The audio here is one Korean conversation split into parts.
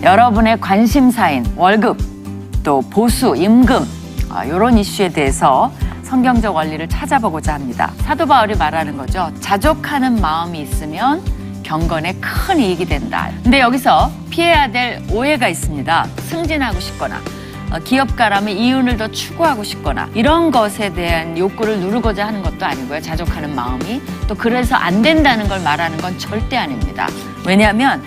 여러분의 관심사인 월급, 또 보수, 임금 이런 이슈에 대해서 성경적 원리를 찾아보고자 합니다. 사도 바울이 말하는 거죠. 자족하는 마음이 있으면 경건에 큰 이익이 된다. 근데 여기서 피해야 될 오해가 있습니다. 승진하고 싶거나 기업가라면 이윤을 더 추구하고 싶거나 이런 것에 대한 욕구를 누르고자 하는 것도 아니고요. 자족하는 마음이 또 그래서 안 된다는 걸 말하는 건 절대 아닙니다. 왜냐하면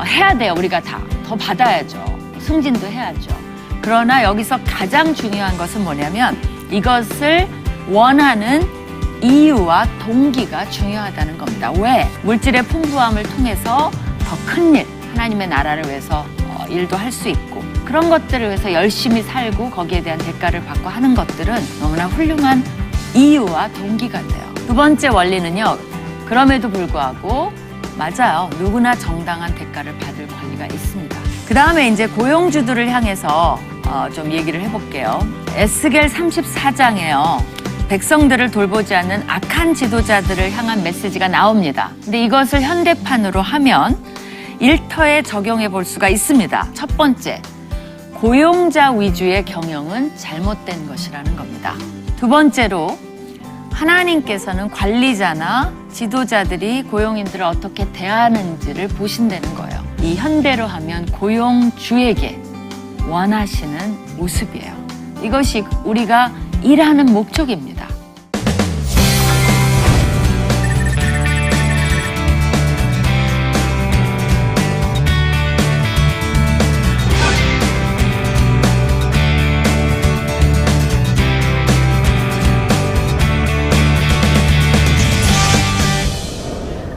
해야 돼요. 우리가 다 더 받아야죠. 승진도 해야죠. 그러나 여기서 가장 중요한 것은 뭐냐면 이것을 원하는 이유와 동기가 중요하다는 겁니다. 왜? 물질의 풍부함을 통해서 더 큰 일, 하나님의 나라를 위해서 일도 할 수 있고 그런 것들을 위해서 열심히 살고 거기에 대한 대가를 받고 하는 것들은 너무나 훌륭한 이유와 동기가 돼요. 두 번째 원리는요. 그럼에도 불구하고 맞아요. 누구나 정당한 대가를 받을 권리가 있습니다. 그 다음에 이제 고용주들을 향해서 좀 얘기를 해볼게요. 에스겔 34장에요. 백성들을 돌보지 않는 악한 지도자들을 향한 메시지가 나옵니다. 근데 이것을 현대판으로 하면 일터에 적용해 볼 수가 있습니다. 첫 번째, 고용자 위주의 경영은 잘못된 것이라는 겁니다. 두 번째로, 하나님께서는 관리자나 지도자들이 고용인들을 어떻게 대하는지를 보신다는 거예요. 이 현대로 하면 고용주에게 원하시는 모습이에요. 이것이 우리가 일하는 목적입니다.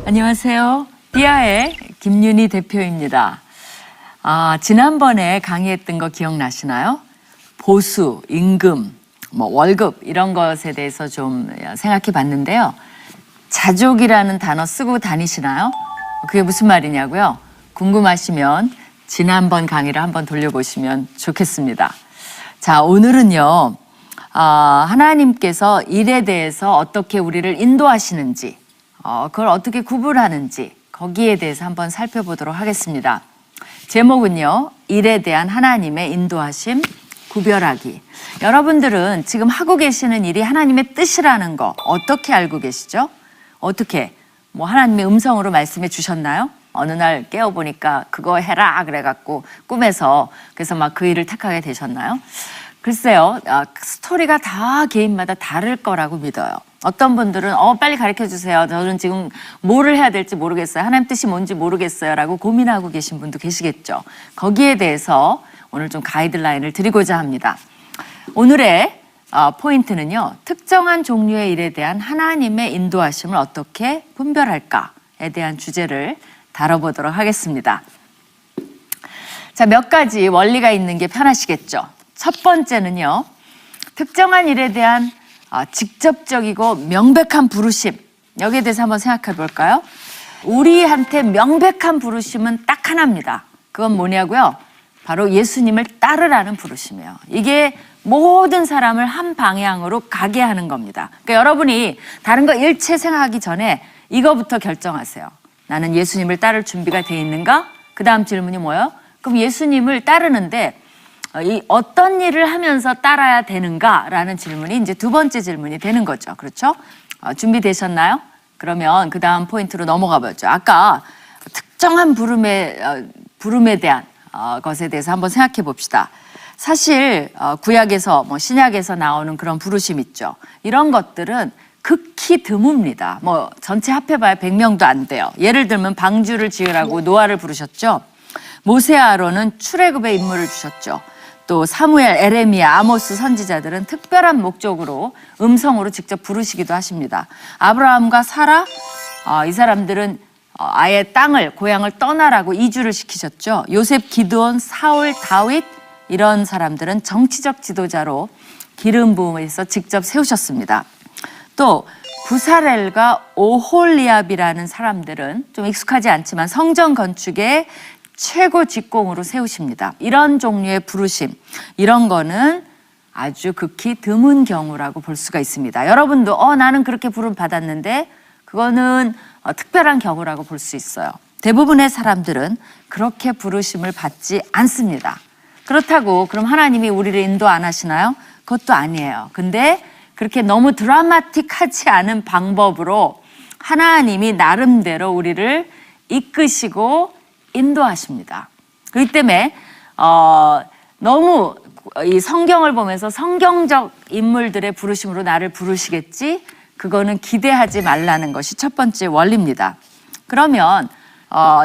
안녕하세요. 띠아의 김윤희 대표입니다. 지난번에 강의했던 거 기억나시나요? 보수, 임금, 월급 이런 것에 대해서 좀 생각해 봤는데요. 자족이라는 단어 쓰고 다니시나요? 그게 무슨 말이냐고요? 궁금하시면 지난번 강의를 한번 돌려보시면 좋겠습니다. 자, 오늘은요. 하나님께서 일에 대해서 어떻게 우리를 인도하시는지 그걸 어떻게 구분하는지 거기에 대해서 한번 살펴보도록 하겠습니다. 제목은요. 일에 대한 하나님의 인도하심 구별하기. 여러분들은 지금 하고 계시는 일이 하나님의 뜻이라는 거 어떻게 알고 계시죠? 어떻게? 하나님의 음성으로 말씀해 주셨나요? 어느 날 깨어보니까 그거 해라 그래갖고 꿈에서 그래서 막 그 일을 택하게 되셨나요? 글쎄요. 스토리가 다 개인마다 다를 거라고 믿어요. 어떤 분들은 빨리 가르쳐 주세요. 저는 지금 뭐를 해야 될지 모르겠어요. 하나님 뜻이 뭔지 모르겠어요. 라고 고민하고 계신 분도 계시겠죠. 거기에 대해서 오늘 좀 가이드라인을 드리고자 합니다. 오늘의 포인트는요. 특정한 종류의 일에 대한 하나님의 인도하심을 어떻게 분별할까에 대한 주제를 다뤄보도록 하겠습니다. 자, 몇 가지 원리가 있는 게 편하시겠죠. 첫 번째는요. 특정한 일에 대한 직접적이고 명백한 부르심. 여기에 대해서 한번 생각해 볼까요? 우리한테 명백한 부르심은 딱 하나입니다. 그건 뭐냐고요? 바로 예수님을 따르라는 부르심이에요. 이게 모든 사람을 한 방향으로 가게 하는 겁니다. 그러니까 여러분이 다른 거 일체 생각하기 전에 이거부터 결정하세요. 나는 예수님을 따를 준비가 돼 있는가? 그 다음 질문이 뭐예요? 그럼 예수님을 따르는데 어떤 일을 하면서 따라야 되는가라는 질문이 이제 두 번째 질문이 되는 거죠. 그렇죠? 준비되셨나요? 그러면 그 다음 포인트로 넘어가 보죠. 아까 특정한 부름에 대한 것에 대해서 한번 생각해 봅시다. 사실 구약에서 신약에서 나오는 그런 부르심 있죠. 이런 것들은 극히 드뭅니다. 전체 합해봐야 100명도 안 돼요. 예를 들면 방주를 지으라고 노아를 부르셨죠. 모세 아론은 출애굽의 임무를 주셨죠. 또 사무엘, 에레미야, 아모스 선지자들은 특별한 목적으로 음성으로 직접 부르시기도 하십니다. 아브라함과 사라, 이 사람들은 아예 고향을 떠나라고 이주를 시키셨죠. 요셉, 기드온, 사울, 다윗 이런 사람들은 정치적 지도자로 기름 부음에서 직접 세우셨습니다. 또 부사렐과 오홀리압이라는 사람들은 좀 익숙하지 않지만 성전 건축에 최고 직공으로 세우십니다. 이런 종류의 부르심, 이런 거는 아주 극히 드문 경우라고 볼 수가 있습니다. 여러분도 나는 그렇게 부름 받았는데 그거는 특별한 경우라고 볼 수 있어요. 대부분의 사람들은 그렇게 부르심을 받지 않습니다. 그렇다고 그럼 하나님이 우리를 인도 안 하시나요? 그것도 아니에요. 근데 그렇게 너무 드라마틱하지 않은 방법으로 하나님이 나름대로 우리를 이끄시고 인도하십니다. 그렇기 때문에 너무 이 성경을 보면서 성경적 인물들의 부르심으로 나를 부르시겠지? 그거는 기대하지 말라는 것이 첫 번째 원리입니다. 그러면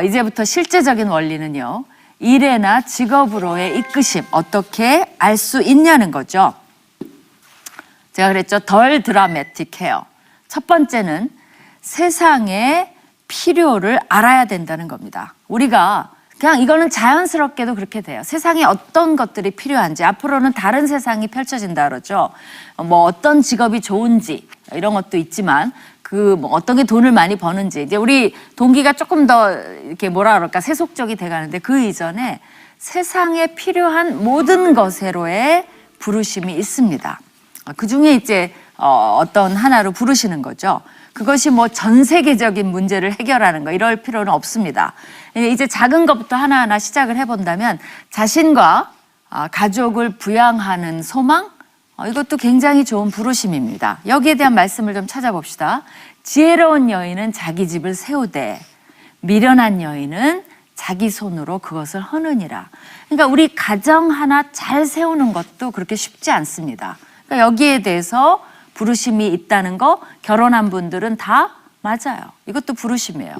이제부터 실제적인 원리는요. 일에나 직업으로의 이끄심 어떻게 알 수 있냐는 거죠. 제가 그랬죠. 덜 드라마틱해요. 첫 번째는 세상의 필요를 알아야 된다는 겁니다. 우리가 그냥 이거는 자연스럽게도 그렇게 돼요. 세상에 어떤 것들이 필요한지, 앞으로는 다른 세상이 펼쳐진다 그러죠. 뭐 어떤 직업이 좋은지 이런 것도 있지만 뭐 어떤 게 돈을 많이 버는지 이제 우리 동기가 조금 더 이렇게 뭐라 그럴까 세속적이 돼가는데 그 이전에 세상에 필요한 모든 것으로의 부르심이 있습니다. 그 중에 이제 어떤 하나로 부르시는 거죠. 그것이 뭐 전 세계적인 문제를 해결하는 거 이럴 필요는 없습니다. 이제 작은 것부터 하나하나 시작을 해본다면 자신과 가족을 부양하는 소망 이것도 굉장히 좋은 부르심입니다. 여기에 대한 말씀을 좀 찾아봅시다. 지혜로운 여인은 자기 집을 세우되 미련한 여인은 자기 손으로 그것을 허느니라. 그러니까 우리 가정 하나 잘 세우는 것도 그렇게 쉽지 않습니다. 그러니까 여기에 대해서 부르심이 있다는 거 결혼한 분들은 다 맞아요. 이것도 부르심이에요.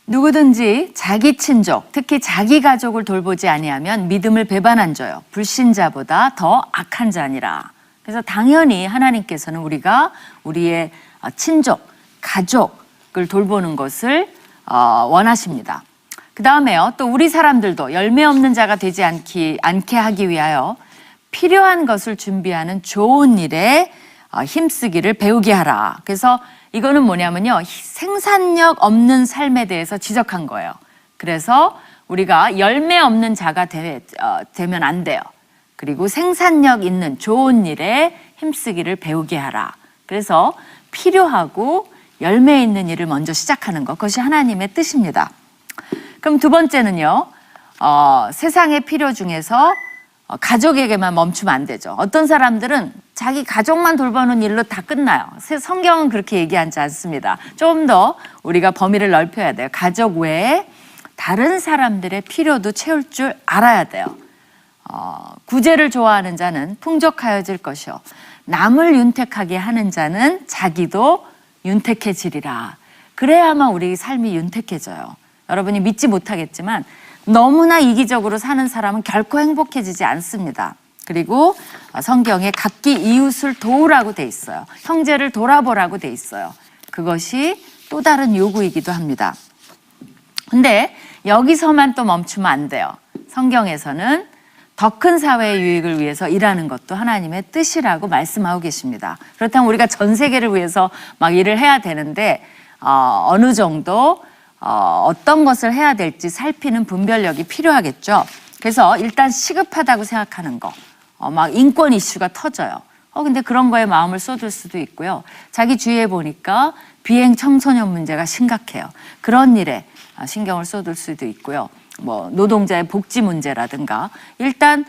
누구든지 자기 친족, 특히 자기 가족을 돌보지 아니하면 믿음을 배반한 자요. 불신자보다 더 악한 자니라. 그래서 당연히 하나님께서는 우리가 우리의 친족, 가족을 돌보는 것을 원하십니다. 그 다음에요. 또 우리 사람들도 열매 없는 자가 되지 않게 하기 위하여 필요한 것을 준비하는 좋은 일에 힘쓰기를 배우게 하라. 그래서 이거는 뭐냐면요. 생산력 없는 삶에 대해서 지적한 거예요. 그래서 우리가 열매 없는 자가 되면 안 돼요. 그리고 생산력 있는 좋은 일에 힘쓰기를 배우게 하라. 그래서 필요하고 열매 있는 일을 먼저 시작하는 것. 그것이 하나님의 뜻입니다. 그럼 두 번째는요. 세상의 필요 중에서 가족에게만 멈추면 안 되죠. 어떤 사람들은 자기 가족만 돌보는 일로 다 끝나요. 성경은 그렇게 얘기하지 않습니다. 좀 더 우리가 범위를 넓혀야 돼요. 가족 외에 다른 사람들의 필요도 채울 줄 알아야 돼요. 구제를 좋아하는 자는 풍족하여질 것이요. 남을 윤택하게 하는 자는 자기도 윤택해지리라. 그래야만 우리 삶이 윤택해져요. 여러분이 믿지 못하겠지만 너무나 이기적으로 사는 사람은 결코 행복해지지 않습니다. 그리고 성경에 각기 이웃을 도우라고 돼 있어요. 형제를 돌아보라고 돼 있어요. 그것이 또 다른 요구이기도 합니다. 근데 여기서만 또 멈추면 안 돼요. 성경에서는 더 큰 사회의 유익을 위해서 일하는 것도 하나님의 뜻이라고 말씀하고 계십니다. 그렇다면 우리가 전 세계를 위해서 막 일을 해야 되는데 어느 정도 어떤 것을 해야 될지 살피는 분별력이 필요하겠죠. 그래서 일단 시급하다고 생각하는 거, 막 인권 이슈가 터져요. 근데 그런 거에 마음을 쏟을 수도 있고요. 자기 주위에 보니까 비행 청소년 문제가 심각해요. 그런 일에 신경을 쏟을 수도 있고요. 뭐 노동자의 복지 문제라든가 일단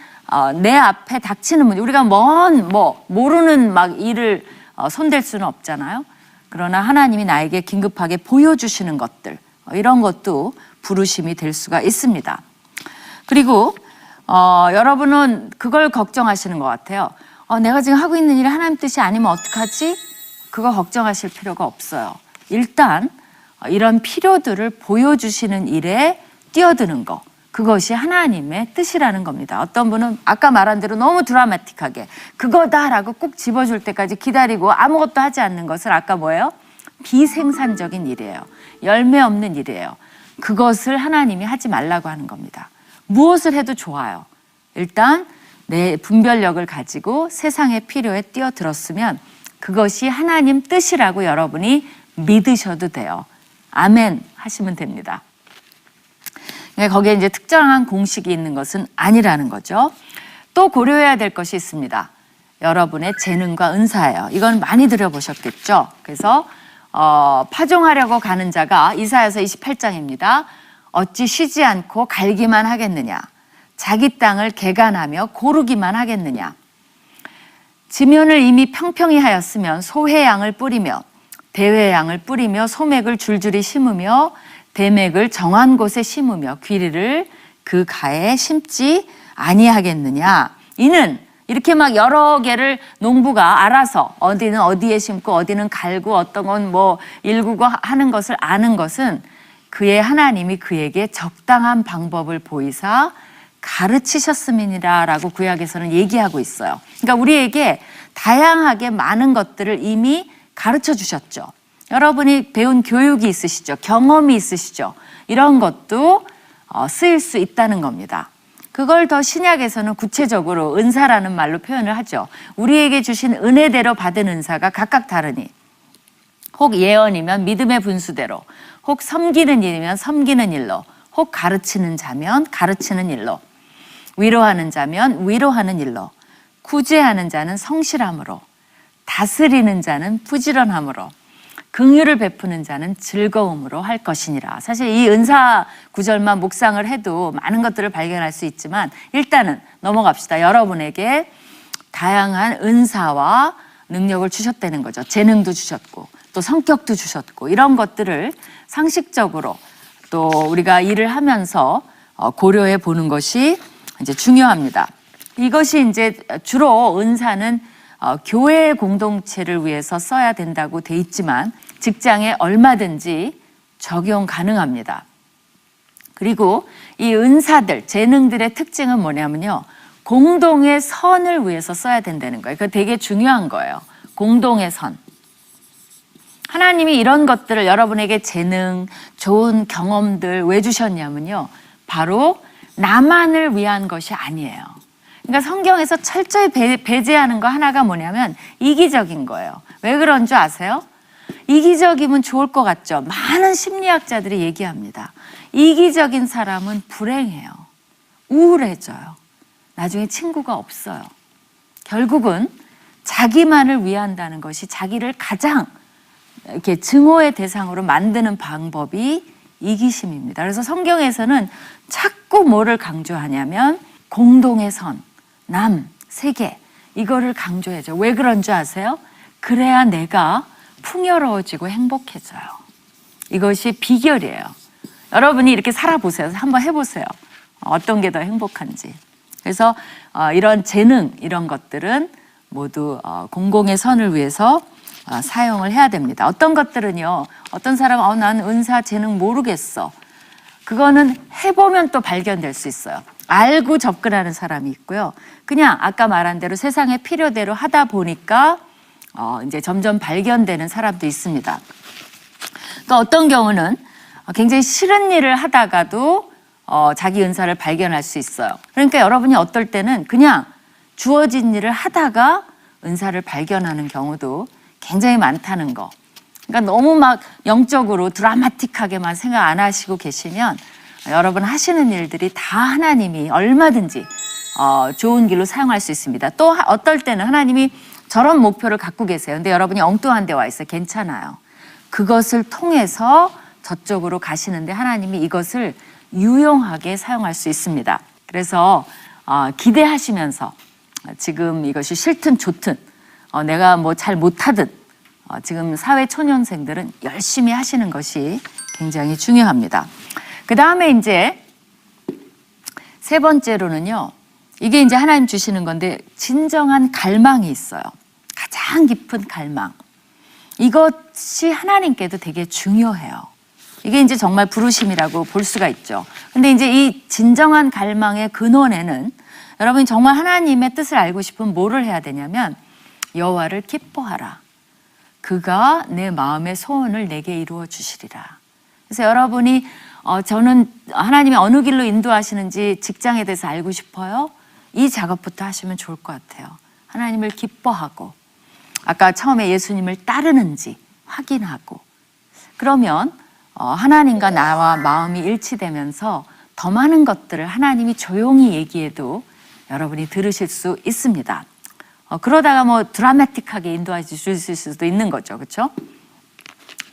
내 앞에 닥치는 문제, 우리가 모르는 막 일을 손댈 수는 없잖아요. 그러나 하나님이 나에게 긴급하게 보여주시는 것들 이런 것도 부르심이 될 수가 있습니다. 그리고 여러분은 그걸 걱정하시는 것 같아요. 내가 지금 하고 있는 일이 하나님 뜻이 아니면 어떡하지? 그거 걱정하실 필요가 없어요. 일단 이런 필요들을 보여주시는 일에 뛰어드는 거, 그것이 하나님의 뜻이라는 겁니다. 어떤 분은 아까 말한 대로 너무 드라마틱하게 그거다라고 꼭 집어줄 때까지 기다리고 아무것도 하지 않는 것을 아까 뭐예요? 비생산적인 일이에요. 열매 없는 일이에요. 그것을 하나님이 하지 말라고 하는 겁니다. 무엇을 해도 좋아요. 일단 내 분별력을 가지고 세상의 필요에 뛰어들었으면 그것이 하나님 뜻이라고 여러분이 믿으셔도 돼요. 아멘 하시면 됩니다. 거기에 이제 특정한 공식이 있는 것은 아니라는 거죠. 또 고려해야 될 것이 있습니다. 여러분의 재능과 은사예요. 이건 많이 들어보셨겠죠. 그래서 파종하려고 가는 자가 이사야서 28장입니다. 어찌 쉬지 않고 갈기만 하겠느냐. 자기 땅을 개간하며 고르기만 하겠느냐. 지면을 이미 평평히 하였으면 소회양을 뿌리며 대회양을 뿌리며 소맥을 줄줄이 심으며 대맥을 정한 곳에 심으며 귀리를 그 가에 심지 아니하겠느냐. 이는 이렇게 막 여러 개를 농부가 알아서 어디는 어디에 심고 어디는 갈고 어떤 건 뭐 일구고 하는 것을 아는 것은 그의 하나님이 그에게 적당한 방법을 보이사 가르치셨음이니라 라고 구약에서는 얘기하고 있어요. 그러니까 우리에게 다양하게 많은 것들을 이미 가르쳐 주셨죠. 여러분이 배운 교육이 있으시죠. 경험이 있으시죠. 이런 것도 쓰일 수 있다는 겁니다. 그걸 더 신약에서는 구체적으로 은사라는 말로 표현을 하죠. 우리에게 주신 은혜대로 받은 은사가 각각 다르니 혹 예언이면 믿음의 분수대로, 혹 섬기는 일이면 섬기는 일로, 혹 가르치는 자면 가르치는 일로, 위로하는 자면 위로하는 일로, 구제하는 자는 성실함으로, 다스리는 자는 부지런함으로, 긍휼을 베푸는 자는 즐거움으로 할 것이니라. 사실 이 은사 구절만 묵상을 해도 많은 것들을 발견할 수 있지만 일단은 넘어갑시다. 여러분에게 다양한 은사와 능력을 주셨다는 거죠. 재능도 주셨고 또 성격도 주셨고 이런 것들을 상식적으로 또 우리가 일을 하면서 고려해 보는 것이 이제 중요합니다. 이것이 이제 주로 은사는 교회 공동체를 위해서 써야 된다고 돼 있지만 직장에 얼마든지 적용 가능합니다. 그리고 이 은사들, 재능들의 특징은 뭐냐면요. 공동의 선을 위해서 써야 된다는 거예요. 그거 되게 중요한 거예요. 공동의 선. 하나님이 이런 것들을 여러분에게 재능, 좋은 경험들 왜 주셨냐면요. 바로 나만을 위한 것이 아니에요. 그러니까 성경에서 철저히 배제하는 거 하나가 뭐냐면 이기적인 거예요. 왜 그런 줄 아세요? 이기적이면 좋을 것 같죠? 많은 심리학자들이 얘기합니다. 이기적인 사람은 불행해요. 우울해져요. 나중에 친구가 없어요. 결국은 자기만을 위한다는 것이 자기를 가장 이렇게 증오의 대상으로 만드는 방법이 이기심입니다. 그래서 성경에서는 자꾸 뭐를 강조하냐면 공동의 선, 남, 세계 이거를 강조해줘. 왜 그런 줄 아세요? 그래야 내가 풍요로워지고 행복해져요. 이것이 비결이에요. 여러분이 이렇게 살아보세요. 한번 해보세요. 어떤 게 더 행복한지. 그래서 이런 재능 이런 것들은 모두 공공의 선을 위해서 사용을 해야 됩니다. 어떤 것들은요. 어떤 사람은 난 은사 재능 모르겠어. 그거는 해보면 또 발견될 수 있어요. 알고 접근하는 사람이 있고요. 그냥 아까 말한 대로 세상의 필요대로 하다 보니까 이제 점점 발견되는 사람도 있습니다. 그러니까 어떤 경우는 굉장히 싫은 일을 하다가도 자기 은사를 발견할 수 있어요. 그러니까 여러분이 어떨 때는 그냥 주어진 일을 하다가 은사를 발견하는 경우도 굉장히 많다는 거. 그러니까 너무 막 영적으로 드라마틱하게만 생각 안 하시고 계시면 여러분 하시는 일들이 다 하나님이 얼마든지 좋은 길로 사용할 수 있습니다. 또 어떨 때는 하나님이 저런 목표를 갖고 계세요. 근데 여러분이 엉뚱한 데 와 있어요. 괜찮아요. 그것을 통해서 저쪽으로 가시는데 하나님이 이것을 유용하게 사용할 수 있습니다. 그래서 기대하시면서 지금 이것이 싫든 좋든 내가 뭐 잘 못하든 지금 사회 초년생들은 열심히 하시는 것이 굉장히 중요합니다. 그 다음에 이제 세 번째로는요. 이게 이제 하나님 주시는 건데 진정한 갈망이 있어요. 가장 깊은 갈망. 이것이 하나님께도 되게 중요해요. 이게 이제 정말 부르심이라고 볼 수가 있죠. 근데 이제 이 진정한 갈망의 근원에는 여러분이 정말 하나님의 뜻을 알고 싶으면 뭐를 해야 되냐면 여호와를 기뻐하라. 그가 내 마음의 소원을 내게 이루어 주시리라. 그래서 여러분이 저는 하나님이 어느 길로 인도하시는지 직장에 대해서 알고 싶어요. 이 작업부터 하시면 좋을 것 같아요. 하나님을 기뻐하고 아까 처음에 예수님을 따르는지 확인하고 그러면 하나님과 나와 마음이 일치되면서 더 많은 것들을 하나님이 조용히 얘기해도 여러분이 들으실 수 있습니다. 그러다가 뭐 드라마틱하게 인도해 주실 수도 있는 거죠. 그렇죠?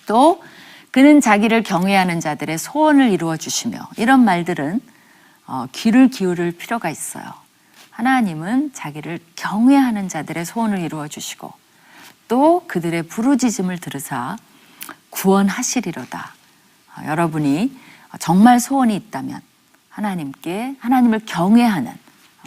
또 그는 자기를 경외하는 자들의 소원을 이루어 주시며, 이런 말들은 귀를 기울일 필요가 있어요. 하나님은 자기를 경외하는 자들의 소원을 이루어 주시고 또 그들의 부르짖음을 들으사 구원하시리로다. 여러분이 정말 소원이 있다면 하나님을 경외하는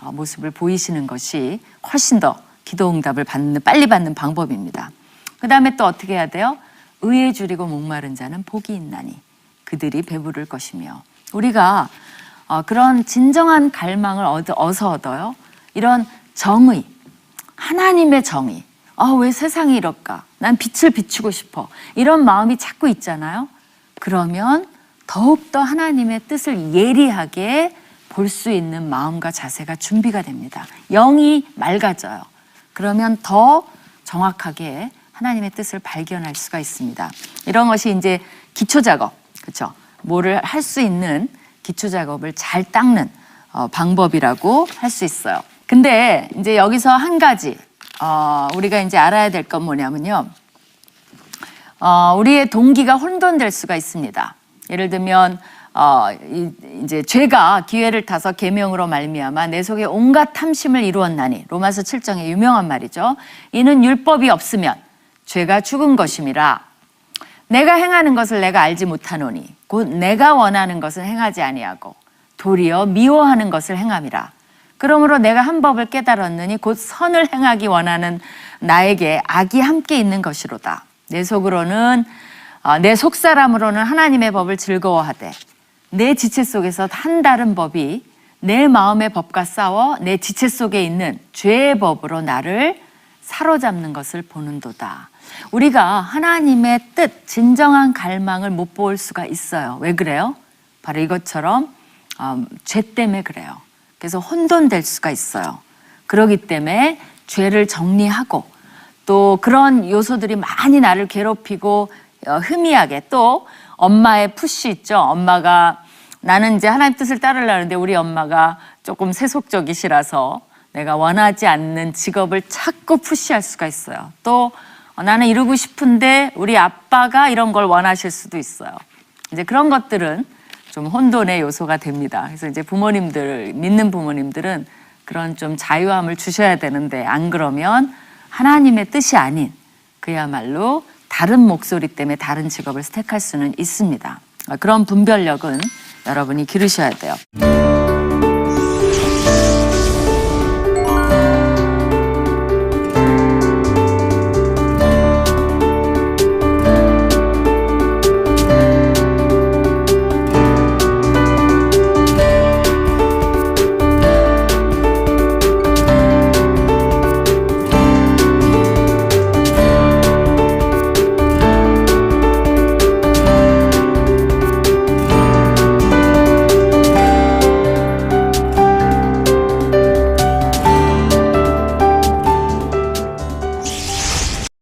모습을 보이시는 것이 훨씬 더 기도 응답을 빨리 받는 방법입니다. 그 다음에 또 어떻게 해야 돼요? 의에 줄이고 목마른 자는 복이 있나니 그들이 배부를 것이며, 우리가 그런 진정한 갈망을 어디서 얻어요? 이런 정의, 하나님의 정의. 왜 세상이 이럴까? 난 빛을 비추고 싶어. 이런 마음이 자꾸 있잖아요. 그러면 더욱더 하나님의 뜻을 예리하게 볼 수 있는 마음과 자세가 준비가 됩니다. 영이 맑아져요. 그러면 더 정확하게 하나님의 뜻을 발견할 수가 있습니다. 이런 것이 이제 기초 작업, 그렇죠? 뭐를 할 수 있는 기초 작업을 잘 닦는 방법이라고 할 수 있어요. 근데 이제 여기서 한 가지 우리가 이제 알아야 될 건 뭐냐면요. 우리의 동기가 혼돈될 수가 있습니다. 예를 들면 이제 죄가 기회를 타서 계명으로 말미암아 내 속에 온갖 탐심을 이루었나니, 로마서 7장의 유명한 말이죠. 이는 율법이 없으면 죄가 죽은 것임이라. 내가 행하는 것을 내가 알지 못하노니 곧 내가 원하는 것은 행하지 아니하고 도리어 미워하는 것을 행함이라. 그러므로 내가 한 법을 깨달았느니 곧 선을 행하기 원하는 나에게 악이 함께 있는 것이로다. 내 속으로는 내 속사람으로는 하나님의 법을 즐거워하되 내 지체 속에서 한 다른 법이 내 마음의 법과 싸워 내 지체 속에 있는 죄의 법으로 나를 사로잡는 것을 보는도다. 우리가 하나님의 뜻, 진정한 갈망을 못 볼 수가 있어요. 왜 그래요? 바로 이것처럼 죄 때문에 그래요. 그래서 혼돈될 수가 있어요. 그렇기 때문에 죄를 정리하고, 또 그런 요소들이 많이 나를 괴롭히고 흠이하게, 또 엄마의 푸시 있죠. 엄마가, 나는 이제 하나님 뜻을 따르려는데 우리 엄마가 조금 세속적이시라서 내가 원하지 않는 직업을 자꾸 푸시할 수가 있어요. 또 나는 이루고 싶은데 우리 아빠가 이런 걸 원하실 수도 있어요. 이제 그런 것들은 좀 혼돈의 요소가 됩니다. 그래서 이제 믿는 부모님들은 그런 좀 자유함을 주셔야 되는데, 안 그러면 하나님의 뜻이 아닌 그야말로 다른 목소리 때문에 다른 직업을 택할 수는 있습니다. 그런 분별력은 여러분이 기르셔야 돼요.